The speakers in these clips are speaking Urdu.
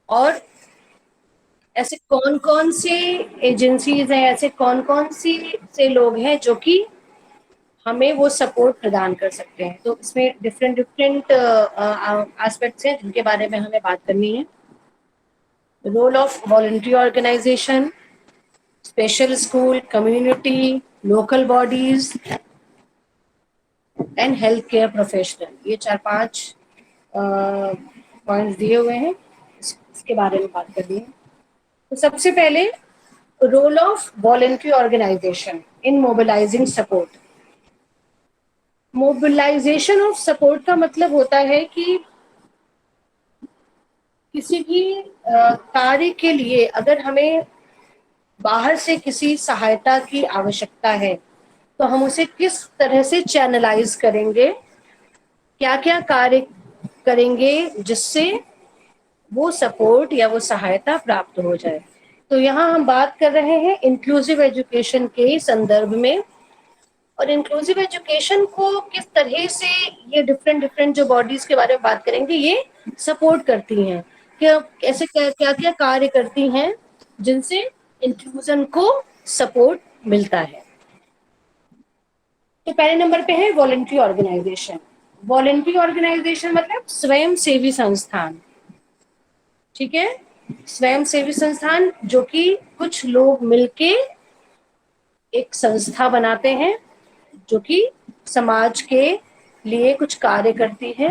اور ایسے کون کون سے ایجنسیز ہیں، ایسے کون کون سی سے لوگ ہیں جو کہ ہمیں وہ سپورٹ پردان کر سکتے ہیں. تو اس میں ڈفرینٹ ڈفرینٹ آسپیکٹس ہیں جن کے بارے میں ہمیں بات کرنی ہے. Role of voluntary organization, special school, community, local bodies and health care professional. یہ 4-5 پوائنٹس دیے ہوئے ہیں، اس کے بارے میں بات کرنی ہے. تو سب سے پہلے role of voluntary organization in mobilizing support. Mobilization of support کا مطلب ہوتا ہے کہ کسی بھی کاریہ کے لیے اگر ہمیں باہر سے کسی سہایتا کی آوشکتا ہے تو ہم اسے کس طرح سے چینلائز کریں گے، کیا کیا کاریہ کریں گے جس سے وہ سپورٹ یا وہ سہایتا پراپت ہو جائے. تو یہاں ہم بات کر رہے ہیں انکلوسیو ایجوکیشن کے سندربھ میں. اور انکلوسیو ایجوکیشن کو کس طرح سے یہ ڈفرینٹ ڈفرینٹ جو باڈیز کے بارے میں بات کریں گے یہ سپورٹ کرتی ہیں، کہ ایسے کیا کیا کاریہ کرتی ہیں جن سے انکلوژن کو سپورٹ ملتا ہے. تو پہلے نمبر پہ ہے والنٹری آرگنائزیشن. والنٹری آرگنائزیشن مطلب سوئم سیوی سنستھان. ٹھیک ہے، سوئم سیوی سنستھان جو کہ کچھ لوگ مل کے ایک سنستھا بناتے ہیں جو کہ سماج کے لیے کچھ کاریہ کرتی ہے.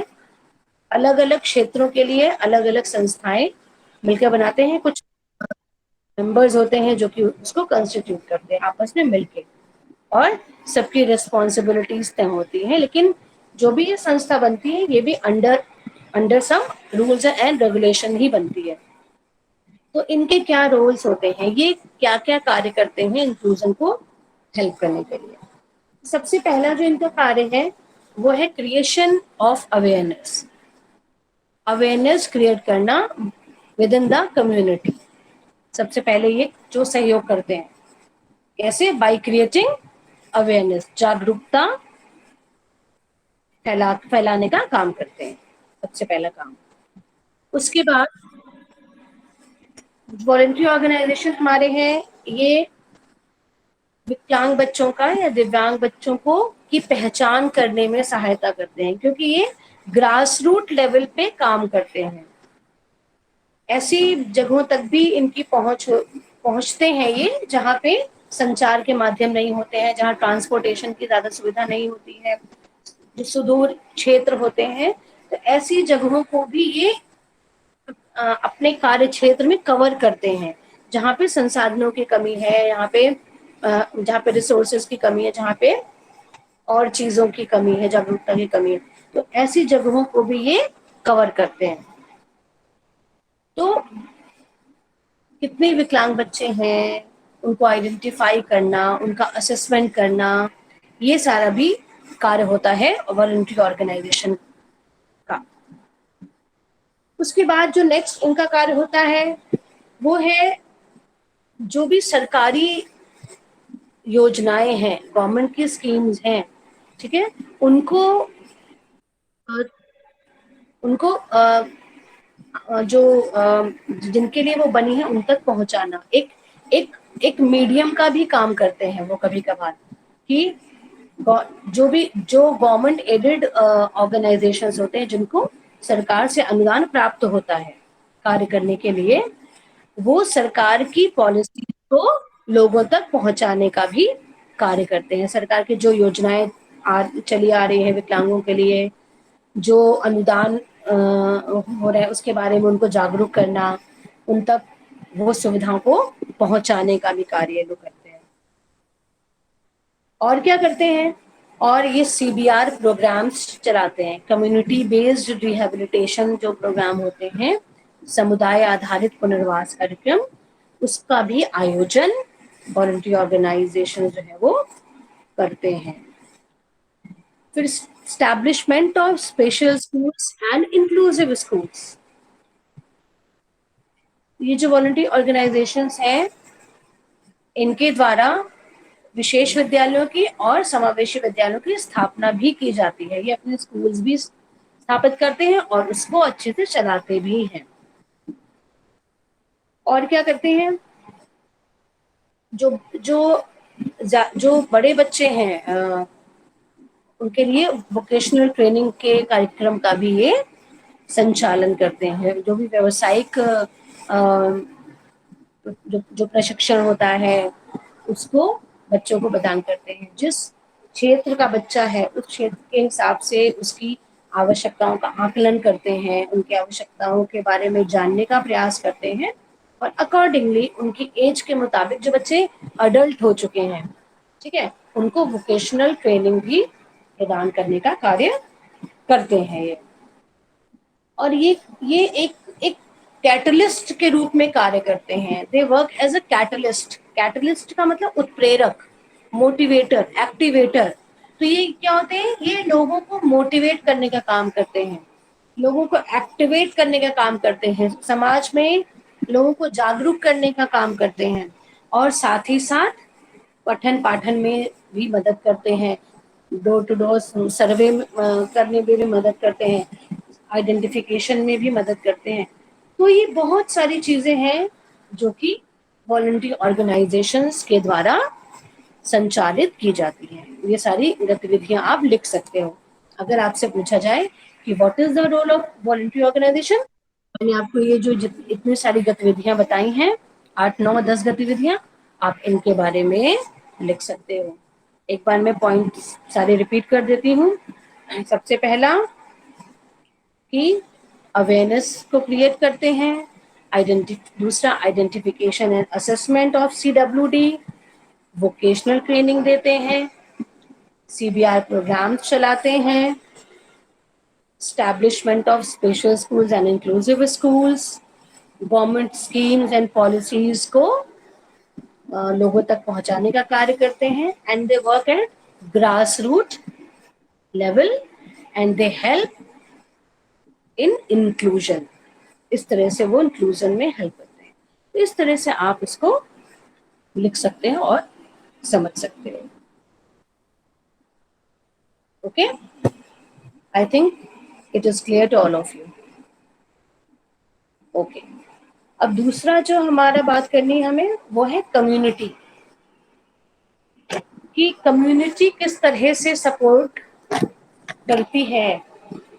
الگ الگ چھیتروں کے لیے الگ الگ سنستھائیں مل کر بناتے ہیں. کچھ ممبرز ہوتے ہیں جو کہ اس کو کنسٹیٹیوٹ کرتے ہیں آپس میں مل کے، اور سب کی ریسپانسبلٹیز طے ہوتی ہیں. لیکن جو بھی یہ سنستھا بنتی ہے یہ بھی under some rules and regulation ہی بنتی ہے. تو ان کے کیا رولز ہوتے ہیں، یہ کیا کیا کاریہ کرتے ہیں انکلوژن کو ہیلپ کرنے کے لیے. سب سے پہلا جو ان کا کاریہ ہے وہ ہے creation of awareness. Awareness create کرنا ود ان دا کمیونٹی. سب سے پہلے یہ جو سہیوگ کرتے ہیں کیسے، بائی کریٹنگ اویئرنیس، جاگروکتا پھیلانے کا کام کرتے ہیں. سب سے پہلا کام. اس کے بعد والنٹری آرگنائزیشن ہمارے ہیں یہ وکلانگ بچوں کا یا دویانگ بچوں کو کی پہچان کرنے میں سہایتا کرتے ہیں، کیونکہ یہ گراس روٹ لیول پہ کام کرتے ہیں. ایسی جگہوں تک بھی ان کی پہنچتے ہیں یہ جہاں پہ سنچار کے مادھیم نہیں ہوتے ہیں، جہاں ٹرانسپورٹیشن کی زیادہ سویدھا نہیں ہوتی ہے، جو سدور چھیتر ہوتے ہیں. تو ایسی جگہوں کو بھی یہ اپنے کاریہ چھیتر میں کور کرتے ہیں جہاں پہ سنسادھنوں کی کمی ہے، جہاں پہ ریسورسز کی کمی ہے، جہاں پہ اور چیزوں کی کمی ہے، جاگروکتا کی کمی ہے. تو ایسی جگہوں کو بھی یہ کور کرتے ہیں. تو کتنے وکلانگ بچے ہیں ان کو آئیڈینٹیفائی کرنا، ان کا اسسمنٹ کرنا، یہ سارا بھی کاریہ ہوتا ہے والنٹری آرگنائزیشن کا. اس کے بعد جو نیکسٹ ان کا کاریہ ہوتا ہے وہ ہے جو بھی سرکاری یوجنائیں ہیں، گورنمنٹ کی اسکیمز ہیں، ٹھیک ہے، ان کو جو جن کے لیے وہ بنی ہے ان تک پہنچانا. ایک میڈیم کا بھی کام کرتے ہیں وہ کبھی کبھار، کہ جو گورنمنٹ ایڈڈ آرگنائزیشنز ہوتے ہیں جن کو سرکار سے انودان پراپت ہوتا ہے کاریہ کرنے کے لیے، وہ سرکار کی پالیسی کو لوگوں تک پہنچانے کا بھی کاریہ کرتے ہیں. سرکار کی جو یوجنائیں چلی آ رہی ہیں وکلانگوں کے لیے، جو انودان ہو رہا ہے اس کے بارے میں ان کو جاگروک کرنا، ان تک وہ سویدھاؤں کو پہنچانے کا بھی کاریہ وہ کرتے ہیں. اور کیا کرتے ہیں، اور یہ CBR پروگرامس چلاتے ہیں، کمیونٹی بیسڈ ریہیبلیٹیشن جو پروگرام ہوتے ہیں، سمدائے آدھارت پنروواس کارکرم، اس کا بھی آیوجن والنٹری آرگنائزیشن جو ہے وہ کرتے ہیں. پھر establishment of special schools and inclusive schools. یہ جو والنٹری آرگنائزیشنس ہیں ان کے دوارا وشیش ودیالوں کی اور سماویشی ودیالوں کی استھاپنا بھی کی جاتی ہے. یہ اپنے اسکولز بھی استھاپت کرتے ہیں اور اس کو اچھے سے چلاتے بھی ہیں. اور کیا کرتے ہیں، جو جو جو بڑے بچے ہیں ان کے لیے ووکیشنل ٹریننگ کے کارکرم کا بھی یہ سنچالن کرتے ہیں. جو بھی ویوسائک جو پرشکشن ہوتا ہے اس کو بچوں کو پردان کرتے ہیں. جس چھیتر کا بچہ ہے اس چھیتر کے حساب سے اس کی آوشکتاؤں کا آکلن کرتے ہیں، ان کی آوشکتاؤں کے بارے میں جاننے کا پریاس کرتے ہیں، اور اکارڈنگلی ان کی ایج کے مطابق جو بچے اڈلٹ ہو چکے ہیں، ٹھیک ہے، ان کو ووکیشنل ٹریننگ بھی پردان کرنے کا کاریہ کرتے ہیں یہ. اور یہ ایک کیٹلسٹ کے روپ میں کاریہ کرتے ہیں. They work as a catalyst. Catalyst کا مطلب اتپریرک، موٹیویٹر، ایکٹیویٹر. تو یہ کیا ہوتے ہیں، یہ لوگوں کو موٹیویٹ کرنے کا کام کرتے ہیں، لوگوں کو ایکٹیویٹ کرنے کا کام کرتے ہیں، سماج میں لوگوں کو جاگروک کرنے کا کام کرتے ہیں، اور ساتھ ہی ساتھ پٹھن پاٹھن میں بھی مدد کرتے ہیں، ڈور ٹو ڈور سروے کرنے میں بھی مدد کرتے ہیں، آئیڈینٹیفیکیشن میں بھی مدد کرتے ہیں. تو یہ بہت ساری چیزیں ہیں جو کہ والنٹری آرگنائزیشنز کے دوارا سنچالت کی جاتی ہیں. یہ ساری گتیودھیاں آپ لکھ سکتے ہو. اگر آپ سے پوچھا جائے کہ what is the role of voluntary organization, میں نے آپ کو یہ جو اتنی ساری گتیودھیاں بتائی ہیں، 8 9 10 گتیودھیاں، آپ ان کے بارے میں لکھ سکتے ہو. ایک بار میں پوائنٹ سارے ریپیٹ کر دیتی ہوں. سب سے پہلا کہ اویئرنیس کو کریٹ کرتے ہیں. دوسرا identification and assessment of CWD. Vocational training دیتے ہیں. CBR پروگرام چلاتے ہیں. Establishment of special schools and inclusive schools. Government schemes and policies کو لوگوں تک پہنچانے کا کاریہ کرتے ہیں. And they work at grass root level and they help inclusion. اس طرح سے وہ انکلوژن میں ہیلپ کرتے ہیں. اس طرح سے آپ اس کو لکھ سکتے ہیں اور سمجھ سکتے ہیں. Okay, I think it is clear to all of you. Okay, اب دوسرا جو ہمارا بات کرنی ہے ہمیں وہ ہے کمیونٹی. کہ کمیونٹی کس طرح سے سپورٹ کرتی ہے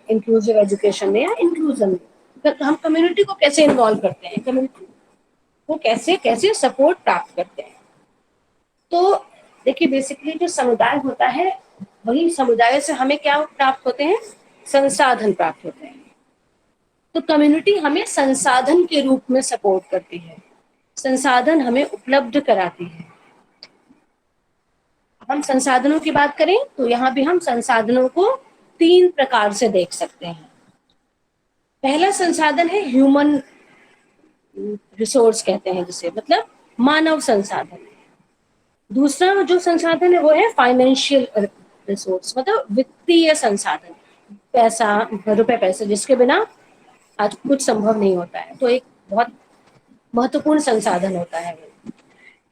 انکلوسیو ایجوکیشن میں یا انکلوژن میں. ہم کمیونٹی کو کیسے انوالو کرتے ہیں، کمیونٹی کو کیسے سپورٹ پراپت کرتے ہیں. تو دیکھیے بیسکلی جو سمودائے ہوتا ہے وہی سمودائے سے ہمیں کیا پراپت ہوتے ہیں، سنسادھن پراپت ہوتے ہیں. تو کمیونٹی ہمیں سنسادھن کے روپ میں سپورٹ کرتی ہے، سنسادھن ہمیں اپلبدھ کراتی ہے. ہم سنسادھنوں کی بات کریں تو یہاں بھی ہم سنسادھنوں کو 3 پرکار سے دیکھ سکتے ہیں. پہلا سنسادھن ہے ہیومن ریسورس کہتے ہیں جسے، مطلب مانو سنسادھن. دوسرا جو سنسادھن ہے وہ ہے فائنینشیل ریسورس، مطلب وتیہ سنسادھن، پیسہ، روپے پیسے جس کے بنا آج کچھ سمبھو نہیں ہوتا ہے. تو ایک بہت مہتوپورن سنسادھن ہوتا ہے.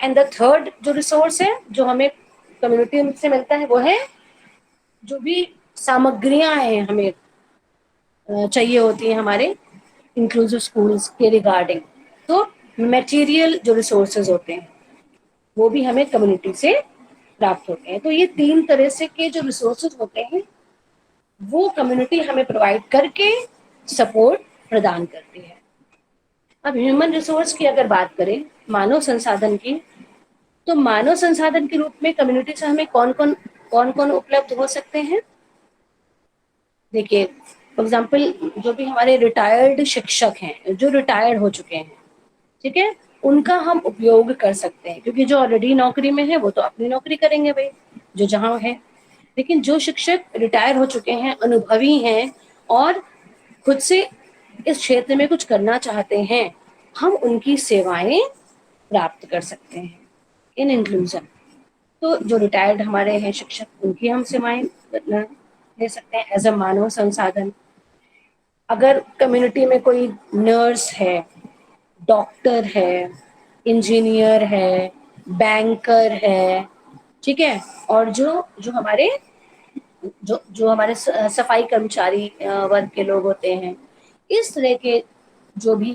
اینڈ دا تھرڈ جو ریسورس ہے جو ہمیں کمیونٹی سے ملتا ہے وہ ہے جو بھی سامگریاں ہیں ہمیں چاہیے ہوتی ہیں ہمارے انکلوزیو اسکولس کے ریگارڈنگ. تو میٹیریل جو ریسورسز ہوتے ہیں وہ بھی ہمیں کمیونٹی سے پراپت ہوتے ہیں. تو یہ 3 طرح سے کے جو ریسورسز ہوتے ہیں وہ کمیونٹی ہمیں پرووائڈ کر کے سپورٹ پردان کرتی ہے. اب ہیومن ریسورس کی اگر بات کریں، مانو سنسادھن کی، تو مانو سنسادھن کے روپ میں کمیونٹی سے ہمیں کون کون اپلبدھ ہو سکتے ہیں. دیکھیے فار ایگزامپل جو بھی ہمارے ریٹائرڈ شکشک ہیں جو ریٹائر ہو چکے ہیں، ٹھیک ہے، ان کا ہم اپیوگ کر سکتے ہیں. کیونکہ جو آلریڈی نوکری میں ہے وہ تو اپنی نوکری کریں گے بھائی جو جہاں ہے. لیکن جو شکشک ریٹائر ہو چکے ہیں، انوبھوی ہیں اور خود سے اس چھیتر میں کچھ کرنا چاہتے ہیں، ہم ان کی سیوائیں پراپت کر سکتے ہیں ان انکلوژن. تو جو ریٹائرڈ ہمارے ہیں شکشک ان کی ہم سیوائیں لے سکتے ہیں ایز اے مانو سنسادھن. اگر کمیونٹی میں کوئی نرس ہے، ڈاکٹر ہے، انجینئر ہے، بینکر ہے، ٹھیک ہے، اور جو ہمارے صفائی کرمچاری ورگ کے لوگ ہوتے ہیں، اس طرح کے جو بھی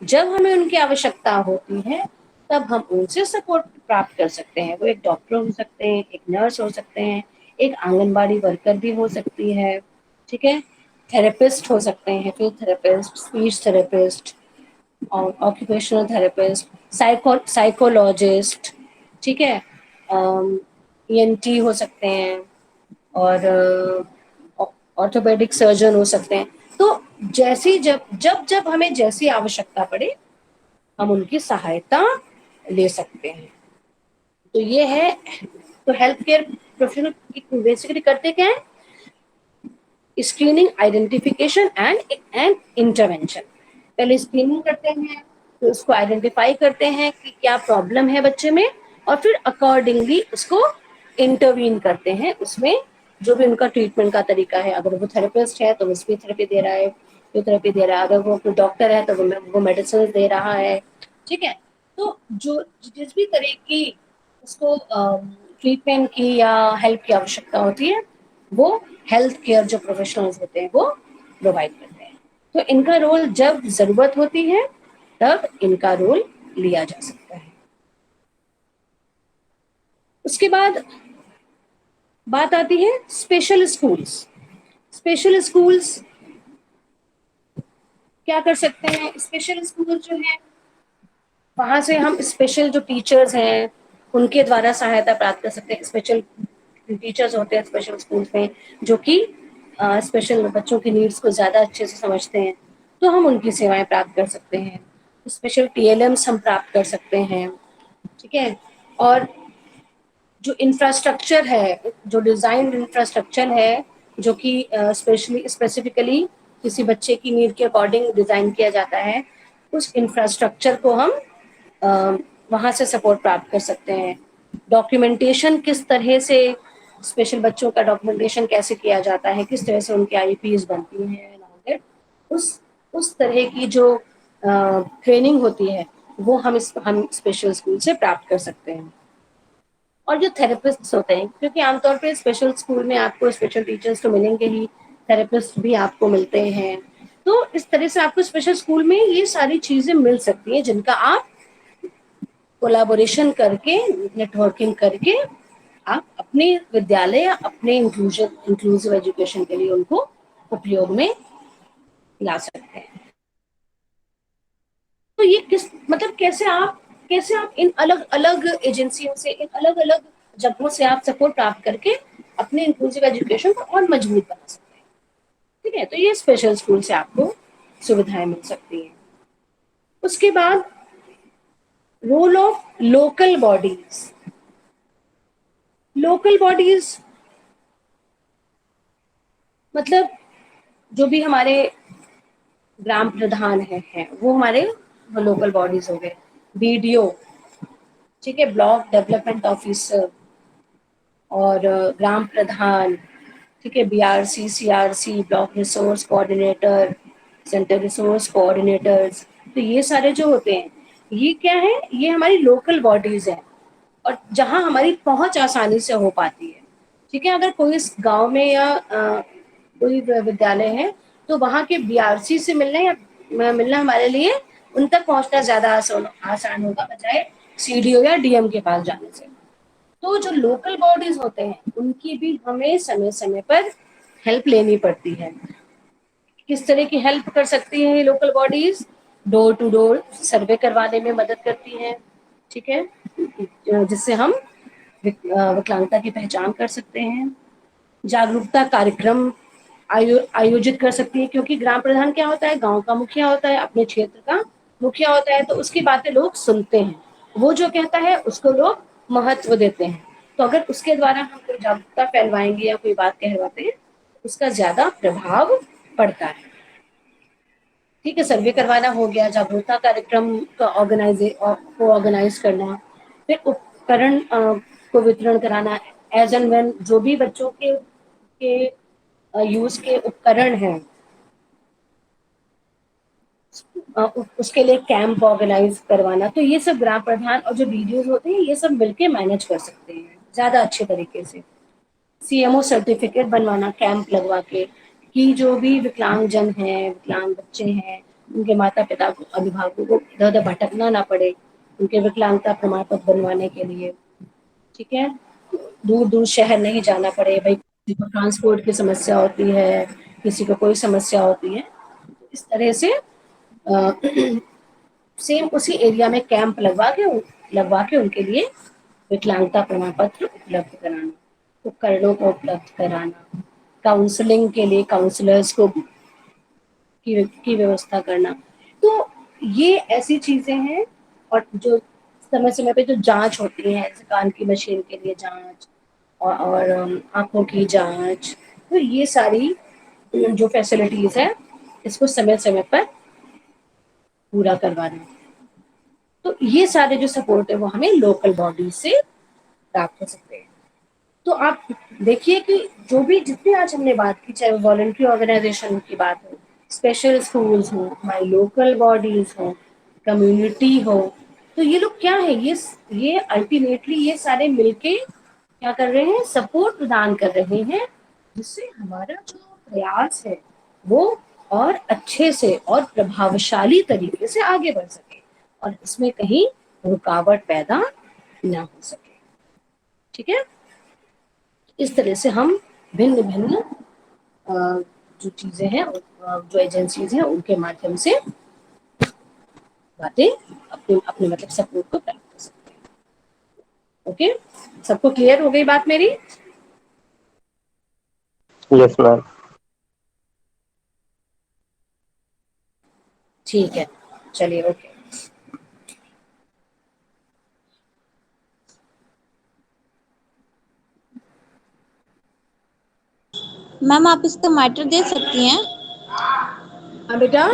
جب ہمیں ان کی آوشکتا ہوتی ہے تب ہم ان سے سپورٹ پراپت کر سکتے ہیں. وہ ایک ڈاکٹر ہو سکتے ہیں, ایک نرس ہو سکتے ہیں, ایک آنگن باڑی ورکر بھی ہو سکتی ہے, ٹھیک ہے, تھراپسٹ ہو سکتے ہیں, therapist, speech therapist, occupational therapist, psychologist, ٹھیک ہے, ای این ٹی ہو سکتے ہیں, اور آرتھوپیڈک سرجن ہو سکتے ہیں. تو جیسی جب ہمیں جیسی آوشکتا پڑے ہم ان کی سہایتا لے سکتے ہیں. تو یہ ہے. تو ہیلتھ کیئر پروفیشنل بیسیکلی کرتے کیا ہے؟ Screening, identification and intervention. پہلے اسکریننگ کرتے ہیں, پھر اس کو آئیڈینٹیفائی کرتے ہیں کہ کیا پرابلم ہے بچے میں, اور پھر اکارڈنگلی اس کو انٹروین کرتے ہیں. اس میں جو بھی ان کا ٹریٹمنٹ کا طریقہ ہے, اگر وہ تھراپسٹ ہے تو اسپیچ تھراپی دے رہا ہے, تھراپی دے رہا ہے, اگر وہ کوئی ڈاکٹر ہے تو وہ میڈیسن دے رہا ہے, ٹھیک ہے. تو جو جس بھی طرح کی اس کو ٹریٹمنٹ کی یا ہیلپ کی آوشکتا ہوتی ہے وہ ہیلتھ کیئر جو پروفیشنلز ہوتے ہیں وہ پرووائڈ کرتے ہیں. تو ان کا رول جب ضرورت ہوتی ہے تب ان کا رول لیا جا سکتا ہے. اس کے بعد بات آتی ہے اسپیشل اسکولس. اسپیشل اسکولس کیا کر سکتے ہیں؟ اسپیشل اسکول جو ہے وہاں سے ہم اسپیشل جو ٹیچرز ہیں ان کے دوارا سہایتا پراپت کر سکتے ہیں. اسپیشل ٹیچرز ہوتے ہیں اسپیشل اسکولس میں جو کہ اسپیشل بچوں کی نیڈس کو زیادہ اچھے سے سمجھتے ہیں, تو ہم ان کی سیوائیں پراپت کر سکتے ہیں. اسپیشل ٹی ایل ایمس ہم پراپت کر سکتے ہیں, ٹھیک ہے. اور جو انفراسٹرکچر ہے, جو ڈیزائن انفراسٹرکچر ہے جو کہ اسپیسیفکلی کسی بچے کی نیڈ کے اکارڈنگ ڈیزائن کیا جاتا ہے, اس انفراسٹرکچر کو ہم وہاں سے سپورٹ پراپت کر سکتے ہیں. ڈاکیومنٹیشن کس طرح سے اسپیشل بچوں کا ڈاکومنٹیشن کیسے کیا جاتا ہے, کس طرح سے ان کی آئی پیز بنتی ہیں, اس طرح کی جو ٹریننگ ہوتی ہے وہ ہم اسپیشل اسکول سے پراپت کر سکتے ہیں. اور جو تھراپسٹ ہوتے ہیں, کیونکہ عام طور پہ اسپیشل اسکول میں آپ کو اسپیشل ٹیچرس تو ملیں گے ہی, تھراپسٹ بھی آپ کو ملتے ہیں, تو اس طرح سے آپ کو اسپیشل اسکول میں یہ ساری چیزیں مل سکتی ہیں جن کا آپ کولابوریشن کر کے, نیٹورکنگ کر کے آپ اپنے ودیالیہ یا اپنے انکلوزیو ایجوکیشن کے لیے ان کو اپیوگ میں لا سکتے ہیں. تو یہ کیسے آپ ان الگ الگ ایجنسیوں سے, ان الگ الگ جگہوں سے آپ سپورٹ پراپت کر کے اپنے انکلوسیو ایجوکیشن کو اور مضبوط بنا سکتے ہیں, ٹھیک ہے. تو یہ اسپیشل اسکول سے آپ کو سویدھائیں مل سکتی ہیں. اس کے بعد role of local bodies. Local bodies مطلب جو بھی ہمارے گرام پردھان ہیں وہ ہمارے لوکل باڈیز ہو گئے. بی ڈی او, ٹھیک ہے, بلاک ڈیولپمنٹ آفیسر, اور گرام پردھان, ٹھیک ہے, B R C, C R C, block resource coordinator, central resource coordinators. تو یہ سارے جو ہوتے ہیں یہ کیا ہے, یہ ہماری لوکل باڈیز ہیں اور جہاں ہماری پہنچ آسانی سے ہو پاتی ہے, ٹھیک ہے. اگر کوئی اس گاؤں میں یا کوئی ودیالیہ ہے تو وہاں کے بی آر سی سے ملنا ہمارے لیے ان تک پہنچنا زیادہ آسان ہوگا بجائے سی ڈی او یا ڈی ایم کے پاس جانے سے. تو جو لوکل باڈیز ہوتے ہیں ان کی بھی ہمیں سمے سمے پر ہیلپ لینی پڑتی ہے. کس طرح کی ہیلپ کر سکتی ہیں یہ local bodies? Door to door survey کروانے میں مدد کرتی ہیں, ٹھیک ہے, جس سے ہم وکلانگتا کی پہچان کر سکتے ہیں. جاگروکتا کارکرم آیوجت کر سکتی ہے, کیونکہ گرام پردھان کیا ہوتا ہے, گاؤں کا مکھیا ہوتا ہے, اپنے چھیتر کا مکھیا ہوتا ہے, تو اس کی باتیں لوگ سنتے ہیں, وہ جو کہتا ہے اس کو لوگ مہتو دیتے ہیں. تو اگر اس کے دوارا ہم کوئی جاگروکتا پھیلوائیں گے یا کوئی بات کہلواتے ہیں اس کا زیادہ پربھاؤ پڑتا ہے, ٹھیک ہے. سروے کروانا ہو گیا, جاگروکتا کارکرم کا آرگنائز کرنا, پھر اپکرن کو وترن کرانا ایز اینڈ وین جو بھی بچوں کے یوز کے اپکرن ہیں اس کے لیے کیمپ آرگنائز کروانا. تو یہ سب گرام پردھان اور جو ویڈیوز ہوتے ہیں یہ سب مل کے مینج کر سکتے ہیں زیادہ اچھے طریقے سے. سی ایم او سرٹیفکیٹ بنوانا کیمپ لگوا کے, کہ جو بھی وکلانگ جن ہیں, وکلانگ بچے ہیں, ان کے ماتا پتا کو ابھیبھاوکوں کو ادھر ادھر بھٹکنا نہ پڑے ان کے وکلانگتا پرمان پت بنوانے کے لیے. ٹھیک ہے, دور دور شہر نہیں جانا پڑے بھائی, کسی کو ٹرانسپورٹ کی سمسیا ہوتی ہے, کسی کو کوئی سمسیا ہوتی ہے, اس طرح سے سیم اسی ایریا میں کیمپ لگوا کے ان کے لیے وکلانگتا پرمان پت اپلبدھ کرانا, اپکرنوں کو اپلبدھ کرانا, کاؤنسلنگ کے لیے کاؤنسلرس کو کی ویوستھا کرنا. تو یہ ایسی چیزیں ہیں. اور جو سمے سمے پہ جو جانچ ہوتی ہے جیسے کان کی مشین کے لیے جانچ اور آنکھوں کی جانچ, تو یہ ساری جو فیسلٹیز ہے اس کو سمے سمے پر پورا کروانا. تو یہ سارے جو سپورٹ ہے وہ ہمیں لوکل باڈی سے پراپت ہو سکتے ہیں. تو آپ دیکھیے کہ جو بھی جتنے آج ہم نے بات کی, چاہے وہ والنٹری آرگنائزیشن کی بات ہو, اسپیشل اسکولس ہوں, ہماری لوکل باڈیز ہوں, کمیونٹی ہو, تو یہ لوگ کیا ہے, یہ الٹیمیٹلی یہ سارے مل کے کیا کر رہے ہیں, سپورٹ پردان کر رہے ہیں, جس سے ہمارا جو پریاس ہے وہ اور اچھے سے اور پربھاوشالی طریقے سے آگے بڑھ سکے اور اس میں کہیں رکاوٹ پیدا نہ ہو سکے. ٹھیک ہے, اس طرح سے ہم بھن بھن جو چیزیں ہیں, جو ایجنسیز ہیں, ان کے مادھیم سے باتیں اپنے مطلب سپورٹ کو پراپت کر سکتے ہیں. اوکے, سب کو کلیئر ہو گئی بات میری؟ یس میم. ٹھیک ہے, چلیے اوکے. میم آپ اس کا میٹر دے سکتی ہیں؟ ہاں بیٹا.